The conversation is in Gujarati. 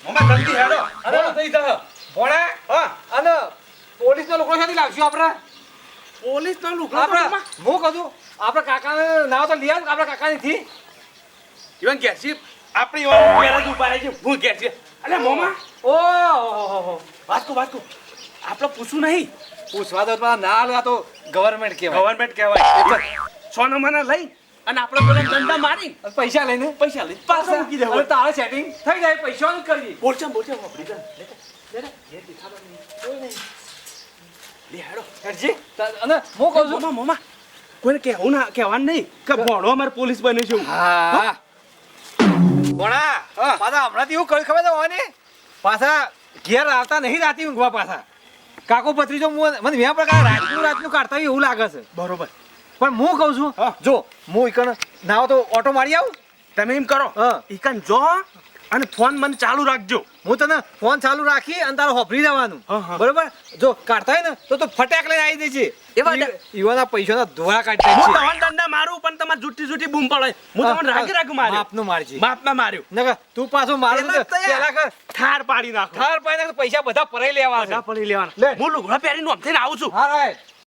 મોમાં જલ્દી હેડો. અરે થઈ જા ભોણા હા અને પોલીસના લોકો સાથે લાવશું આપણે પોલીસ નો લુગડો આપણે હું કહું આપણે કાકાને નાવ તો લઈ આવ આપણા કાકાની થી ઈવન કેસી આપણી વાત પેલા જ ઉભા રહી છે હું કેસી અલે મોમાં ઓહો વાસ્કો આપણે પૂછું નહીં પૂછવા તો પેલા ના લે તો ગવર્નમેન્ટ કહેવાય ગવર્નમેન્ટ કહેવાય સોના માના લઈ અને આપણે પેલા દંડા મારી અને પૈસા લઈને પૈસા લઈ પાછા મૂકી અને દેવા તારે સેટિંગ થઈ જાય પૈસાનું જ કરીએ બોલચા વાપરી દે લે દેખાડો નહીં કોઈ નહીં લે હેડો હેડજી અને હું કહું છું મોમાં કોઈને કહેવાનું નહીં કે ભણો અમારે પોલીસ બને છે હા ભોણા હા. પાછા હમણાંથી એવું કહ્યું ખબર છે ઓને પાછા ઘેર આવતા નહીં રાતી ઊંઘવા પાછા કાકો પત્રીજો મને વ્યા પ્રકાર રાતનું કાઢતા હોય એવું લાગે છે બરોબર પણ હું કહું છું હા. જો હું ઈકણ નાવ તો ઓટો મારી આવું તમે એમ કરો હા. ઈકન જો અને ફોન મને ચાલુ રાખજો હું તને ફોન ચાલુ રાખી અને તારે હોભરી જવાનું હા, હા. બરોબર જો કાઢતા હોય ને તો ફટાક લઈને આવી દેજે એવા ઈવાના પૈસાના ધોળા કાઢી હું દે તમને દંડા મારું પણ તમારે જુઠ્ઠી બૂમ પડે હું તમને રાખી માર્યો માપનું મારજે માપમાં માર્યો નકર તું પાછો મારું એટલે તો તૈયાર. પેલા કર ઠાર પાડી નાખો ઠાર પાડીને પૈસા બધા પરાઈ લેવા છે બધા પડી લેવાના લે. હું લુગડા પહેરીને આમ થઈને આવું છું હા રાય